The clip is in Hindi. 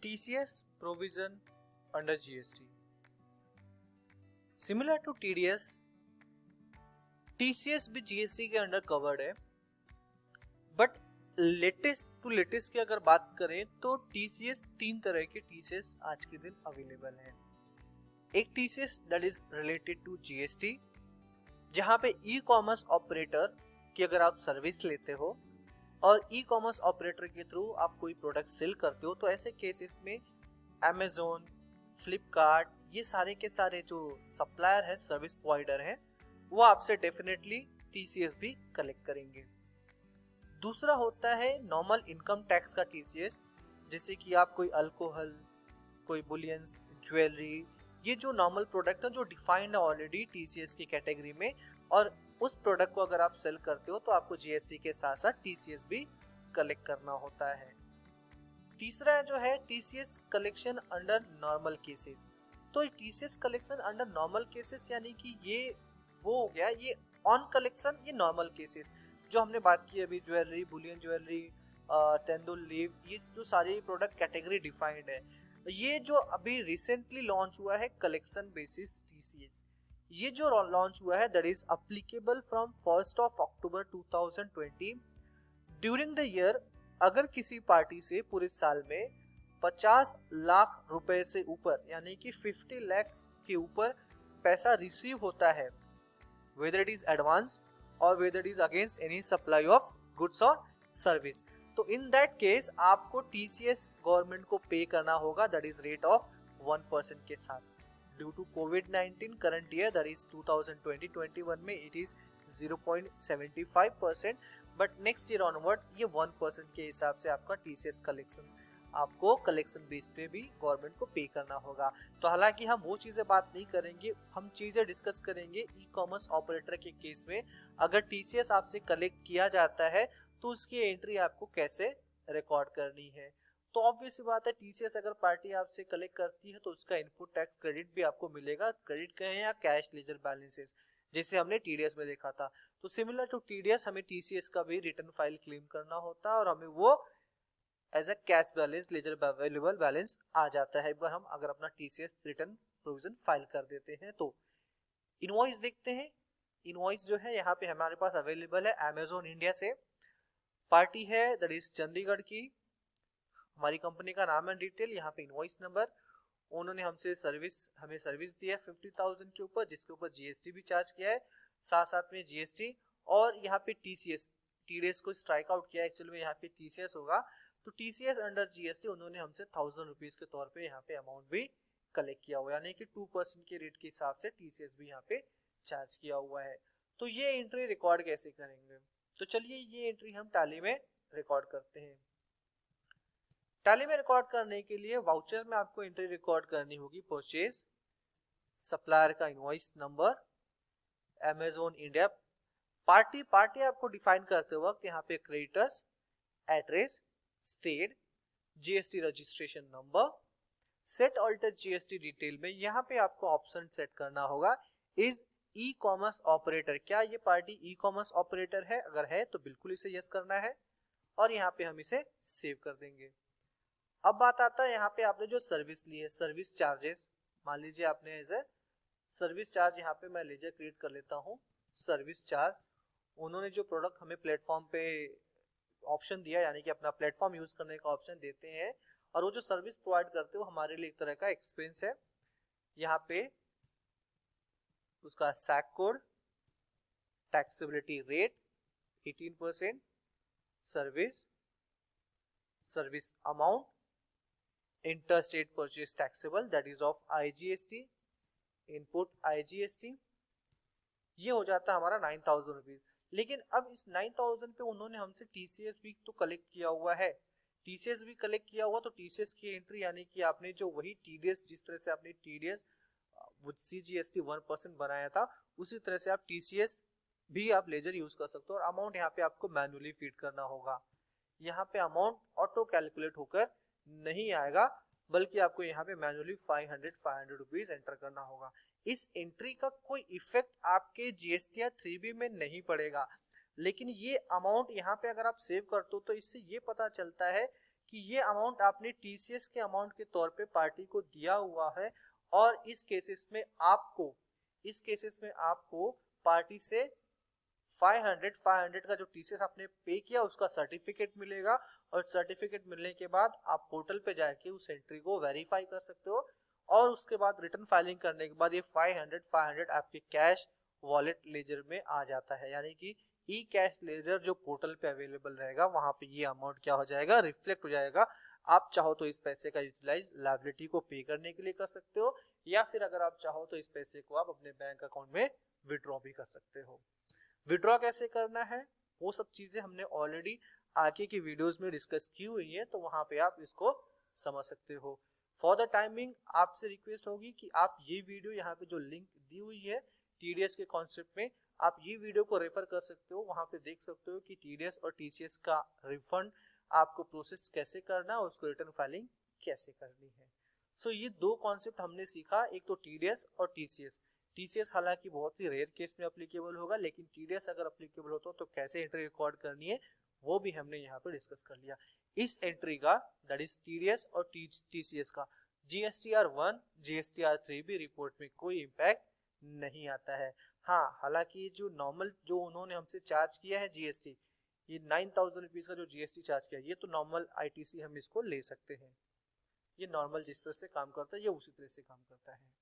TCS provision under GST. Similar to TDS, TCS भी GST के अंडर कवर्ड है, बट लेटेस्ट टू लेटेस्ट की अगर बात करें तो TCS तीन तरह के TCS आज के दिन अवेलेबल हैं। एक TCS that is related to GST, जहां पे ई कॉमर्स ऑपरेटर की अगर आप सर्विस लेते हो और ई कॉमर्स ऑपरेटर के थ्रू आप कोई प्रोडक्ट सेल करते हो, तो ऐसे केसेस में Amazon, फ्लिपकार्ट, ये सारे के सारे जो सप्लायर है, सर्विस प्रोवाइडर है, वो आपसे डेफिनेटली TCS भी कलेक्ट करेंगे। दूसरा होता है नॉर्मल इनकम टैक्स का TCS, जैसे कि आप कोई अल्कोहल, कोई बुलियंस, ज्वेलरी, ये जो नॉर्मल प्रोडक्ट है जो डिफाइंड है ऑलरेडी TCS की कैटेगरी में, और उस प्रोडक्ट को अगर आप सेल करते हो तो आपको GST के साथ साथ TCS भी कलेक्ट करना होता है। तीसरा जो है TCS collection under normal cases. तो TCS collection under normal cases यानी कि ये वो हो गया, ये ऑन कलेक्शन, ये नॉर्मल केसेस जो हमने बात की अभी, ज्वेलरी, बुलियन ज्वेलरी, तेंदुल लीव, ये जो सारी प्रोडक्ट कैटेगरी डिफाइंड है। ये जो अभी रिसेंटली लॉन्च हुआ है कलेक्शन बेसिस TCS, ये जो लॉन्च हुआ है that is applicable from 1 October 2020। During the year अगर किसी पार्टी से पूरे साल में 50 लाख रुपए से ऊपर यानी कि 50 लाख के ऊपर पैसा रिसीव होता है, वेदर इट इज एडवांस और whether it is against any supply of goods और सर्विस, तो इन दैट केस आपको TCS गवर्नमेंट को पे करना होगा, दैट इज रेट ऑफ 1% के साथ। ड्यू टू कोविड-19 करंट ईयर दैट इज 2020-21 में it is 0.75%, but next year onwards ये 1% के हिसाब से आपका TCS कलेक्शन आपको कलेक्शन बेस पे भी गवर्नमेंट को पे करना होगा। तो हालांकि हम वो चीजें बात नहीं करेंगे, हम चीजें डिस्कस करेंगे ई कॉमर्स ऑपरेटर के केस में अगर TCS आपसे कलेक्ट किया जाता है तो उसकी एंट्री आपको कैसे रिकॉर्ड करनी है। तो ऑब्वियस सी बात है, TCS अगर पार्टी आपसे कलेक्ट करती है तो उसका इनपुट टैक्स क्रेडिट भी आपको मिलेगा, क्रेडिट कहें या कैश लेजर बैलेंसेस, जैसे हमने TDS में देखा था। तो सिमिलर टू TDS हमें TCS का भी रिटर्न फाइल क्लेम करना होता है और हमें वो as a cash balance, ledger available balance आ जाता है अगर हम अपना TCS रिटर्न प्रोविजन फाइल कर देते हैं। तो इनवॉइस देखते हैं। इनवॉइस जो है यहाँ पे हमारे पास अवेलेबल है Amazon इंडिया से, पार्टी है दैट इज चंडीगढ़ की, हमारी कंपनी का नाम है डिटेल, यहाँ पे इनवॉइस नंबर, उन्होंने हमें सर्विस दी है 50,000 के ऊपर, जिसके ऊपर GST भी चार्ज किया है, साथ में GST, और यहाँ पे TDS को स्ट्राइक आउट किया है, एक्चुअली में यहाँ पे TCS होगा, तो TCS अंडर GST उन्होंने हमसे 1000 रुपीज के तौर पे यहाँ पे अमाउंट भी कलेक्ट किया हुआ है, यानी कि 2% के रेट के हिसाब से TCS भी यहाँ पे चार्ज किया हुआ है। तो ये एंट्री रिकॉर्ड कैसे करेंगे, तो चलिए ये एंट्री हम टैली में रिकॉर्ड करते हैं। टैली में रिकॉर्ड करने के लिए वाउचर में आपको एंट्री रिकॉर्ड करनी होगी परचेज, सप्लायर का invoice number, Amazon India, party आपको डिफाइन करते वक्त यहाँ पे creditors, address, state, GST registration number, set alter GST detail में यहाँ पे आपको ऑप्शन सेट करना होगा, इज ई कॉमर्स ऑपरेटर, क्या ये पार्टी ई कॉमर्स ऑपरेटर है, अगर है तो बिल्कुल इसे यस करना है और यहाँ पे हम इसे सेव कर देंगे। अब बात आता है यहाँ पे आपने जो सर्विस ली है, सर्विस चार्जेस, मान लीजिए आपने एज ए सर्विस चार्ज, यहाँ पे मैं लेजर क्रिएट कर लेता हूँ सर्विस चार्ज, उन्होंने जो प्रोडक्ट हमें प्लेटफॉर्म पे ऑप्शन दिया, यानी कि अपना प्लेटफॉर्म यूज करने का ऑप्शन देते हैं, और वो जो सर्विस प्रोवाइड करते हो हमारे लिए एक तरह का एक्सपेंस है। यहाँ पे उसका SAC code, taxability rate 18%, service amount, interstate purchase taxable that is of IGST, input IGST, ये हो जाता है हमारा 9000 रुपीज। लेकिन अब इस 9000 पे उन्होंने हमसे TCS भी तो कलेक्ट किया हुआ है, TCS भी कलेक्ट किया हुआ, तो TCS की एंट्री यानी कि आपने जो वही TDS, जिस तरह से आपने TDS विद CGST 1% बनाया था, उसी तरह से आप TCS भी आप लेजर यूज कर सकते हो, और अमाउंट यहाँ पे आपको मैन्युअली फीड करना होगा। यहाँ पे अमाउंट ऑटो कैलकुलेट होकर नहीं आएगा, बल्कि आपको यहाँ पे मैन्युअली 500 रुपीज एंटर करना होगा। इस एंट्री का कोई इफेक्ट आपके GST या 3B में नहीं पड़ेगा, लेकिन ये अमाउंट यहाँ पे अगर आप सेव करते हो तो इससे ये पता चलता है कि ये अमाउंट आपने टीसीएस के अमाउंट के तौर पे पार्टी को दिया हुआ है और इस केसेस में आपको पार्टी से 500 का जो टीसीएस आपने पे किया उसका सर्टिफिकेट मिलेगा और सर्टिफिकेट मिलने के बाद आप पोर्टल पे जाके उस एंट्री को वेरीफाई कर सकते हो और उसके बाद रिटर्न फाइलिंग करने के बाद ये 500 आपके कैश वॉलेट लेजर में आ जाता है, यानी कि ई कैश लेजर जो पोर्टल पे अवेलेबल रहेगा वहां पे ये अमाउंट क्या हो जाएगा, रिफ्लेक्ट हो जाएगा। आप चाहो तो इस पैसे का यूटिलाइज लायबिलिटी को पे करने के लिए कर सकते हो या फिर अगर आप चाहो तो इस पैसे को आप अपने बैंक अकाउंट में विड्रॉ भी कर सकते हो। विड्रॉ कैसे करना है वो सब चीजें हमने ऑलरेडी आगे की वीडियोस में डिस्कस की हुई है, तो वहां पे आप इसको समझ सकते हो। फॉर द टाइमिंग आपसे रिक्वेस्ट होगी कि आप ये वीडियो यहाँ पे जो लिंक दी हुई है टीडीएस के कॉन्सेप्ट में, आप ये वीडियो को रेफर कर सकते हो, वहां पे देख सकते हो कि टीडीएस और टीसीएस का रिफंड आपको प्रोसेस कैसे करना है, उसको रिटर्न फाइलिंग कैसे करनी है। सो ये दो कॉन्सेप्ट हमने सीखा, एक तो टीडीएस और टीसीएस। टीसीएस हालांकि बहुत ही रेयर केस में अप्लीकेबल होगा, लेकिन टीडीएस अगर अप्लीकेबल होता तो कैसे एंट्री रिकॉर्ड करनी है वो भी हमने यहाँ पे डिस्कस कर लिया। इस एंट्री का दैट इज टीडीएस और टीसीएस का GSTR1 GSTR3 भी रिपोर्ट में कोई इम्पैक्ट नहीं आता है। हाँ, हालांकि जो नॉर्मल जो उन्होंने हमसे चार्ज किया है जीएसटी, ये 9,000 रुपीज का जो जीएसटी चार्ज किया ये तो नॉर्मल आईटीसी हम इसको ले सकते हैं। ये नॉर्मल जिस तरह से काम करता है ये उसी तरह से काम करता है।